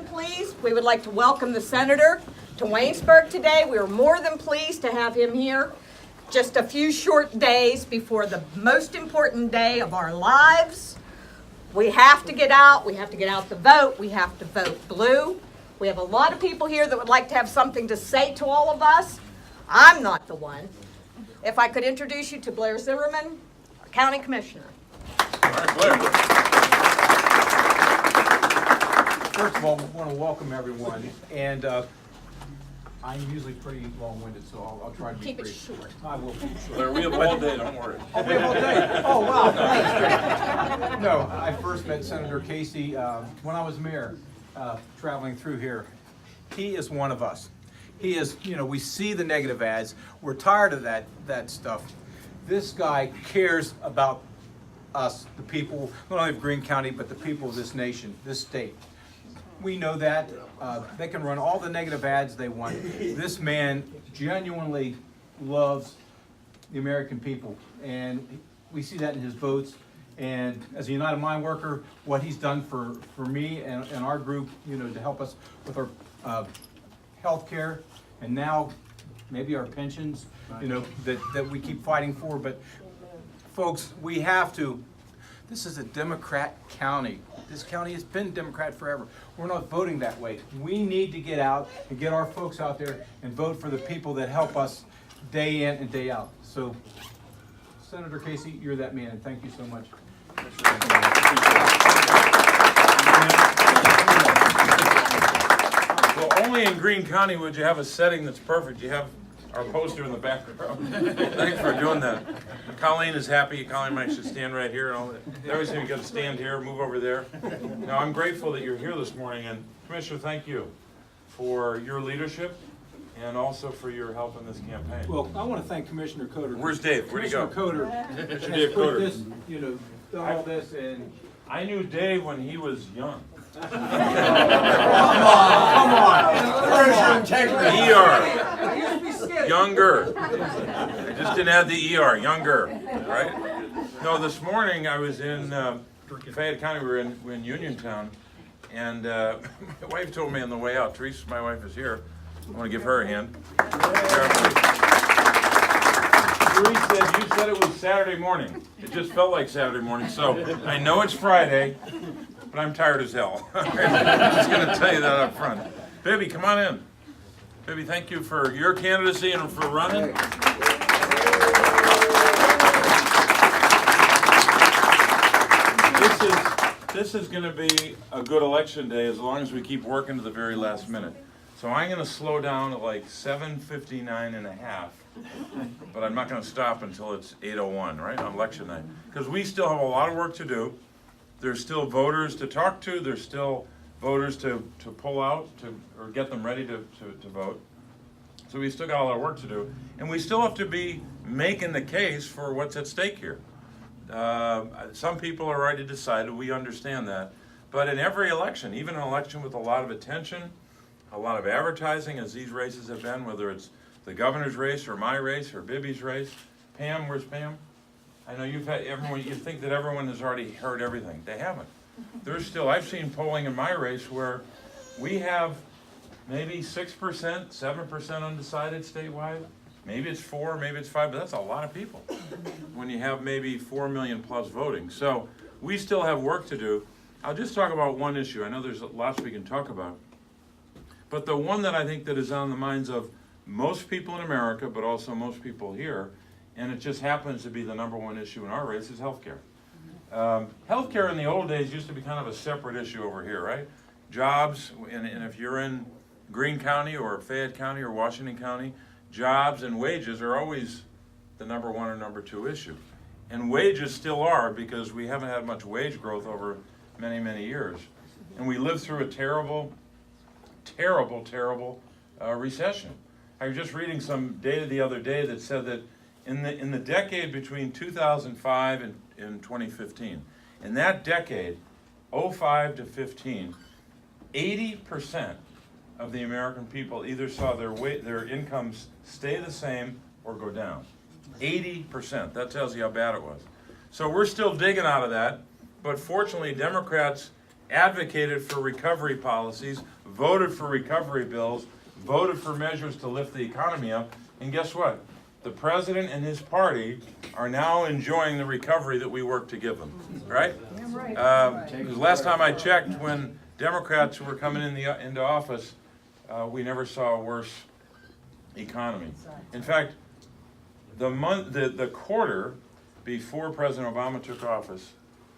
please, we would like to welcome the Senator to Waynesburg today. We are more than pleased to have him here just a few short days before the most important day of our lives. We have to get out. We have to get out to vote. We have to vote blue. We have a lot of people here that would like to have something to say to all of us. I'm not the one. If I could introduce you to Blair Zimmerman, our County Commissioner. All right, Blair. First of all, I want to welcome everyone, and I'm usually pretty long-winded, so I'll try to be Keep it brief. short. I will keep it short. Blair, we have all day, don't worry. Oh, we have all day. Oh, wow. Thanks. No, I first met Senator Casey when I was mayor, traveling through here. He is one of us. He is, we see the negative ads. We're tired of that stuff. This guy cares about us, the people, not only of Greene County, but the people of this nation, this state. We know that. They can run all the negative ads they want. This man genuinely loves the American people, and we see that in his votes. And as a United Mine worker, what he's done for me and our group, to help us with our health care, and now maybe our pensions, that we keep fighting for. But folks, we have to. This is a Democrat county. This county has been Democrat forever. We're not voting that way. We need to get out and get our folks out there and vote for the people that help us day in and day out. So, Senator Casey, you're that man, and thank you so much. Well, only in Greene County would you have a setting that's perfect. You have our poster in the background. Thanks for doing that. Colleen is happy. Colleen and I should stand right here. And all that. They always say you got to stand here, move over there. Now, I'm grateful that you're here this morning. And Commissioner, thank you for your leadership and also for your help in this campaign. Well, I want to thank Commissioner Coder. Where's Dave? Where'd he go? Commissioner Coder Commissioner has Dave put Coder. this, done all this, and I knew Dave when he was young. come on. ER. Younger. I just didn't add the ER. Younger. Right? No, this morning I was in Fayette County. We were in Uniontown. And my wife told me on the way out, Teresa, my wife, is here. I want to give her a hand. Teresa said, you said it was Saturday morning. It just felt like Saturday morning. So I know it's Friday, but I'm tired as hell. I'm just going to tell you that up front. Baby, come on in. Baby, thank you for your candidacy and for running. This is going to be a good election day as long as we keep working to the very last minute. So I'm going to slow down at like 7:59 and a half, but I'm not going to stop until it's 8:01, right, on election night. Because we still have a lot of work to do. There's still voters to talk to. There's still voters to pull out or get them ready to vote. So we still got a lot of work to do. And we still have to be making the case for what's at stake here. Some people are already decided, we understand that. But in every election, even an election with a lot of attention, a lot of advertising, as these races have been, whether it's the governor's race or my race or Bibby's race. Pam, where's Pam? I know you've had everyone, you think that everyone has already heard everything. They haven't. There's still, I've seen polling in my race where we have maybe 6%, 7% undecided statewide. Maybe it's 4, maybe it's 5, but that's a lot of people when you have maybe 4 million plus voting. So we still have work to do. I'll just talk about one issue. I know there's lots we can talk about. But the one that I think that is on the minds of most people in America, but also most people here, and it just happens to be the #1 issue in our race, is healthcare. Healthcare in the old days used to be kind of a separate issue over here, right? Jobs, and if you're in Greene County or Fayette County or Washington County, jobs and wages are always the #1 or #2 issue. And wages still are, because we haven't had much wage growth over many, many years. And we lived through a terrible recession. I was just reading some data the other day that said that in the decade between 2005 and 2015, in that decade, 05 to 15, 80% of the American people either saw their incomes stay the same or go down. 80%. That tells you how bad it was. So we're still digging out of that, but fortunately Democrats advocated for recovery policies, voted for recovery bills, voted for measures to lift the economy up, and guess what? The president and his party are now enjoying the recovery that we worked to give them, right? Because last time I checked, when Democrats were coming into office, we never saw a worse economy. In fact, the quarter before President Obama took office,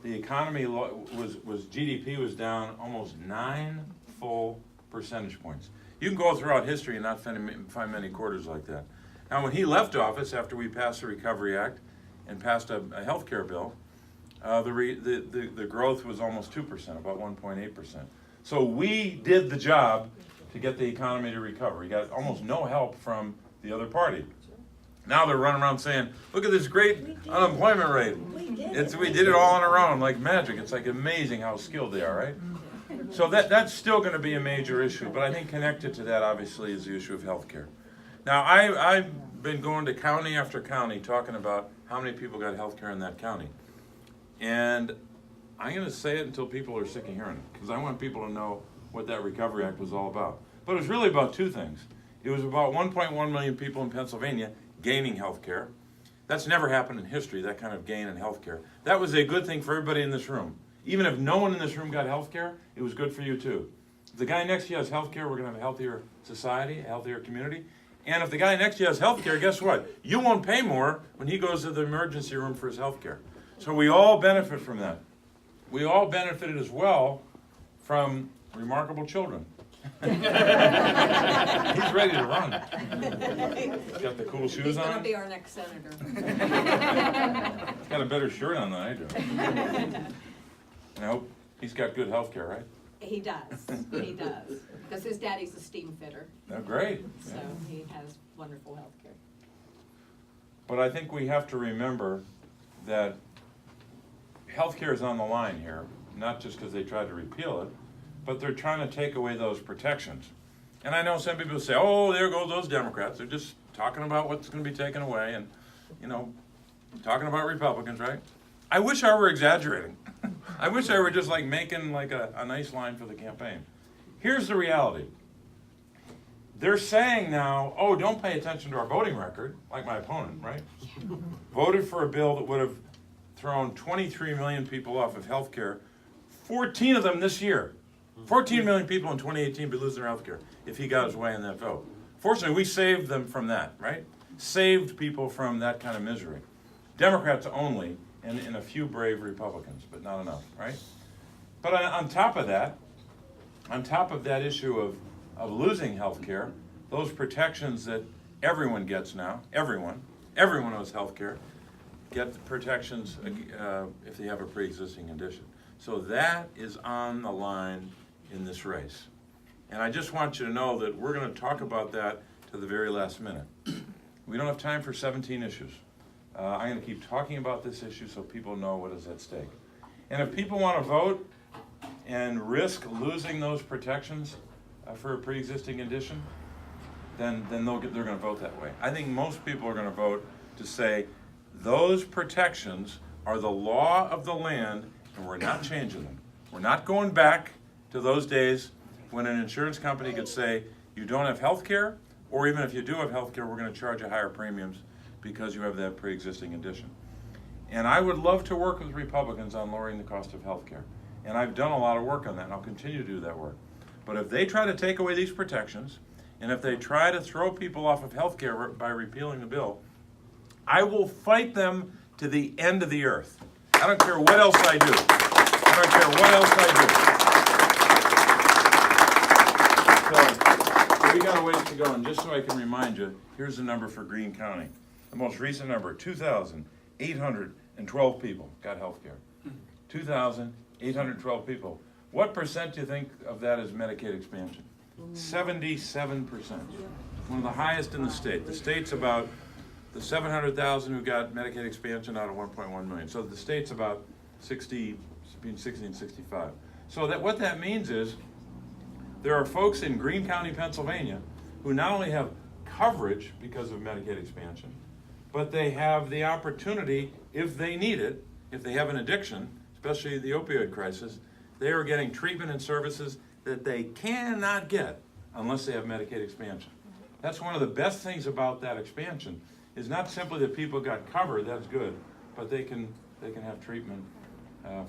the economy GDP was down almost 9 full percentage points. You can go throughout history and not find many quarters like that. Now, when he left office after we passed the Recovery Act and passed a health care bill, the growth was almost 2%, about 1.8%. So we did the job to get the economy to recover. We got almost no help from the other party. Now they're running around saying, look at this great unemployment rate. We did it all on our own, like magic. It's like amazing how skilled they are, right? So that's still going to be a major issue, but I think connected to that, obviously, is the issue of health care. Now, I've been going to county after county talking about how many people got health care in that county. And I'm going to say it until people are sick of hearing it, because I want people to know what that Recovery Act was all about. But it was really about two things. It was about 1.1 million people in Pennsylvania gaining health care. That's never happened in history, that kind of gain in health care. That was a good thing for everybody in this room. Even if no one in this room got health care, it was good for you too. If the guy next to you has health care, we're going to have a healthier society, a healthier community. And if the guy next to you has health care, guess what? You won't pay more when he goes to the emergency room for his health care. So we all benefit from that. We all benefited as well from remarkable children. He's ready to run. He's got the cool shoes He's on. going to be our next senator. He's got a better shirt on than I do. And I hope he's got good health care, right? He does. He does. Because his daddy's a steam fitter. Oh, great. So he has wonderful health care. But I think we have to remember that health care is on the line here, not just because they tried to repeal it, but they're trying to take away those protections. And I know some people say, oh, there go those Democrats. They're just talking about what's going to be taken away and, talking about Republicans, right? I wish I were exaggerating. I wish I were just like making like a nice line for the campaign. Here's the reality. They're saying now, oh, don't pay attention to our voting record, like my opponent, right? Voted for a bill that would have thrown 23 million people off of health care, 14 of them this year. 14 million people in 2018 be losing their health care if he got his way in that vote. Fortunately, we saved them from that, right? Saved people from that kind of misery. Democrats only, and a few brave Republicans, but not enough, right? But on top of that issue of losing health care, those protections that everyone gets now, everyone who has health care, get the protections if they have a pre-existing condition. So that is on the line in this race. And I just want you to know that we're going to talk about that to the very last minute. We don't have time for 17 issues. I'm going to keep talking about this issue so people know what is at stake. And if people want to vote and risk losing those protections for a pre-existing condition, then they're going to vote that way. I think most people are going to vote to say those protections are the law of the land and we're not changing them. We're not going back to those days when an insurance company could say you don't have health care, or even if you do have health care, we're going to charge you higher premiums because you have that pre-existing condition. And I would love to work with Republicans on lowering the cost of health care. And I've done a lot of work on that, and I'll continue to do that work. But if they try to take away these protections, and if they try to throw people off of health care by repealing the bill, I will fight them to the end of the earth. I don't care what else I do. I don't care what else I do. So we got a ways to go, and just so I can remind you, here's the number for Greene County. The most recent number, 2,812 people got health care. 2,812 people. What percent do you think of that is Medicaid expansion? 77%. One of the highest in the state. The state's about the 700,000 who got Medicaid expansion out of 1.1 million. So the state's about 60, between 60 and 65. So what that means is there are folks in Greene County, Pennsylvania, who not only have coverage because of Medicaid expansion, but they have the opportunity, if they need it, if they have an addiction, especially the opioid crisis, They are getting treatment and services that they cannot get unless they have Medicaid expansion. That's one of the best things about that expansion, is not simply that people got covered, that's good, but they can have treatment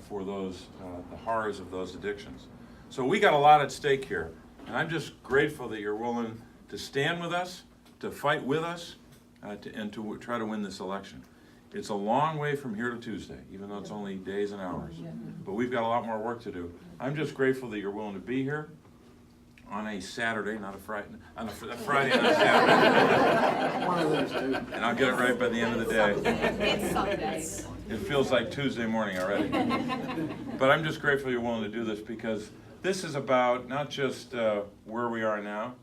for those, the horrors of those addictions. So we got a lot at stake here, and I'm just grateful that you're willing to stand with us, to fight with us, and to try to win this election. It's a long way from here to Tuesday, even though it's only days and hours. But we've got a lot more work to do. I'm just grateful that you're willing to be here on a Saturday, not a Friday, on a Friday and a Saturday. One of those two. And I'll get it right by the end of the day. It's Sunday. It feels like Tuesday morning already. But I'm just grateful you're willing to do this, because this is about not just where we are now,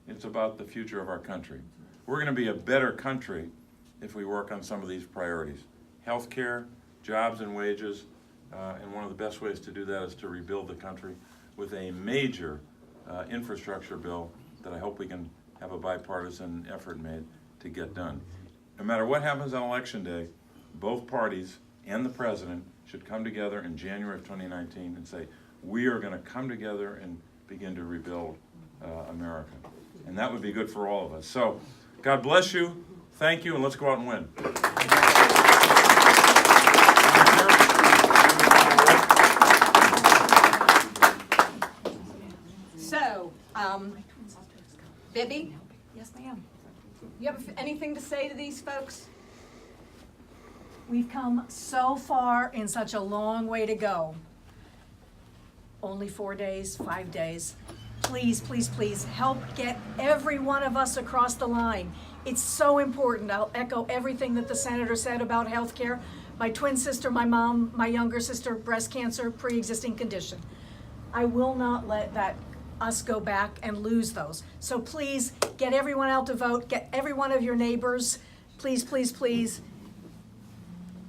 it's about the future of our country. We're going to be a better country if we work on some of these priorities. Healthcare, jobs and wages, and one of the best ways to do that is to rebuild the country with a major infrastructure bill that I hope we can have a bipartisan effort made to get done. No matter what happens on Election Day, both parties and the president should come together in January of 2019 and say, we are going to come together and begin to rebuild America. And that would be good for all of us. So, God bless you, thank you, and let's go out and win. So, Bibby, Yes, ma'am. you have anything to say to these folks? We've come so far in such a long way to go. Only 4 days, 5 days. Please, please, please help get every one of us across the line. It's so important. I'll echo everything that the senator said about health care. My twin sister, my mom, my younger sister, breast cancer, pre-existing condition. I will not let us go back and lose those. So please get everyone out to vote. Get every one of your neighbors. Please, please, please.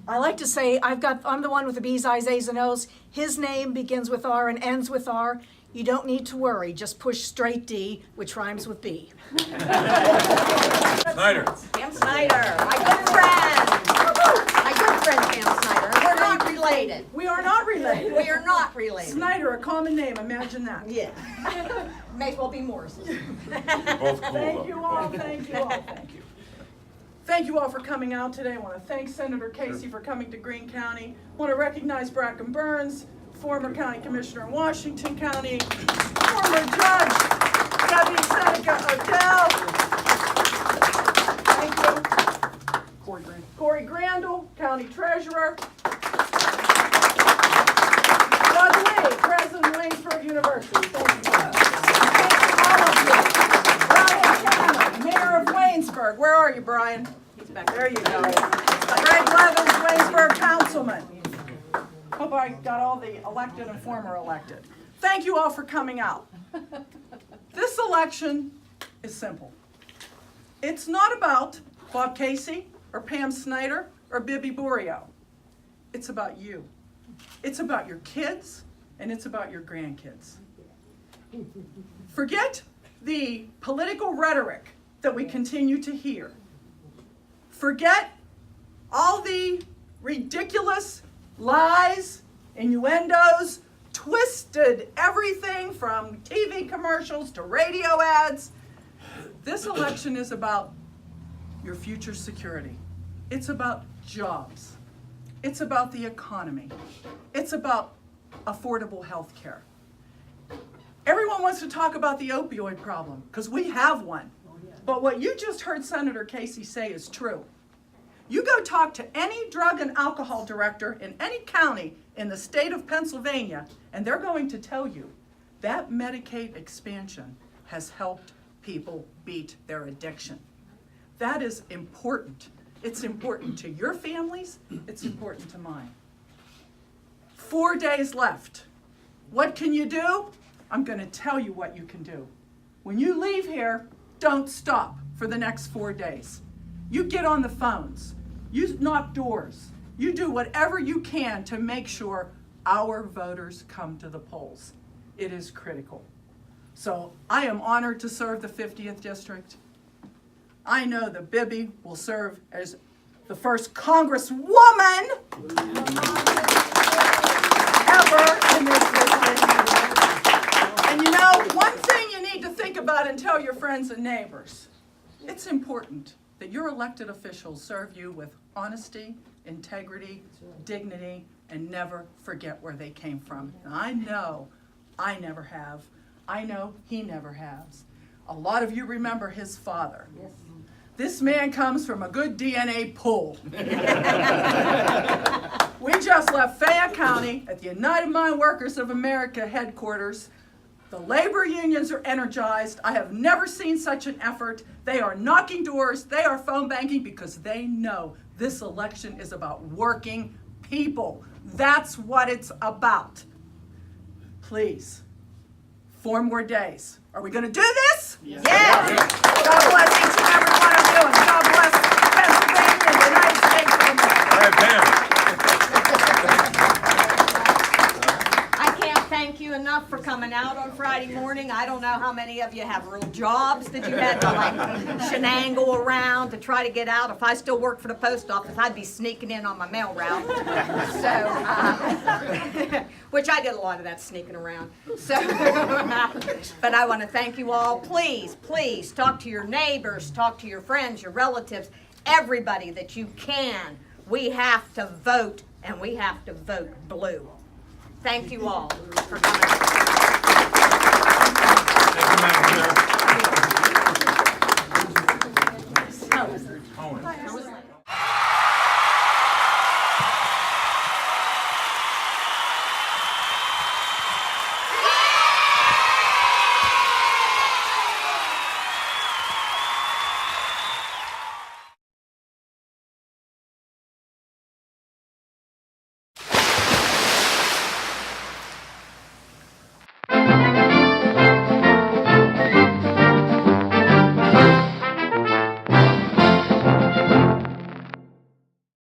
I like to say I'm the one with the B's, I's, A's, and O's. His name begins with R and ends with R. You don't need to worry. Just push straight D, which rhymes with B. Snyder. Pam Snyder, my good friend. My good friend Pam Snyder. And we're not related. We are not related. We are not related. Snyder, a common name, imagine that. Yeah. May as well be Morrison. Both cool, Thank though. you all, thank you all, thank you. Thank you all for coming out today. I want to thank Senator Casey for coming to Greene County. I want to recognize Bracken Burns, former county commissioner in Washington County, former judge, Debbie Seneca Odell. Thank you. Corey Grandel, county treasurer. Doug Lee, president of Waynesburg University. Thank you. Thank all of you. Brian Cannon, mayor of Waynesburg. Where are you, Brian? He's back. There you go. Greg Levins, Waynesburg councilman. Hope I got all the elected and former elected. Thank you all for coming out. This election is simple. It's not about Bob Casey or Pam Snyder or Bibby Borio. It's about you. It's about your kids and it's about your grandkids. Forget the political rhetoric that we continue to hear. Forget all the ridiculous lies, innuendos, twisted everything from TV commercials to radio ads. This election is about your future security. It's about jobs. It's about the economy. It's about affordable health care. Everyone wants to talk about the opioid problem because we have one. But what you just heard Senator Casey say is true. You go talk to any drug and alcohol director in any county in the state of Pennsylvania, and they're going to tell you that Medicaid expansion has helped people beat their addiction. That is important. It's important to your families. It's important to mine. 4 days left. What can you do? I'm going to tell you what you can do. When you leave here, don't stop for the next 4 days. You get on the phones. You knock doors. You do whatever you can to make sure our voters come to the polls. It is critical. So I am honored to serve the 50th district. I know that Bibby will serve as the first Congresswoman ever in this district. And you know, one thing you need to think about and tell your friends and neighbors, it's important that your elected officials serve you with honesty, integrity, dignity, and never forget where they came from. And I know I never have. I know he never has. A lot of you remember his father. Yes. This man comes from a good DNA pool. We just left Fayette County at the United Mine Workers of America headquarters. The labor unions are energized. I have never seen such an effort. They are knocking doors, they are phone banking because they know this election is about working people. That's what it's about. Please, 4 more days. Are we going to do this? Yes. God bless each and every one of you, and God bless Pennsylvania and the United States of America. All right, Pam. I can't thank you enough for coming out on Friday morning. I don't know how many of you have real jobs that you had to like shenangle around to try to get out. If I still worked for the post office, I'd be sneaking in on my mail route. So, which I did a lot of that sneaking around. So, but I want to thank you all. Please, please talk to your neighbors, talk to your friends, your relatives, everybody that you can. We have to vote, and we have to vote blue. Thank you all for coming. Thank you, Madam Chair.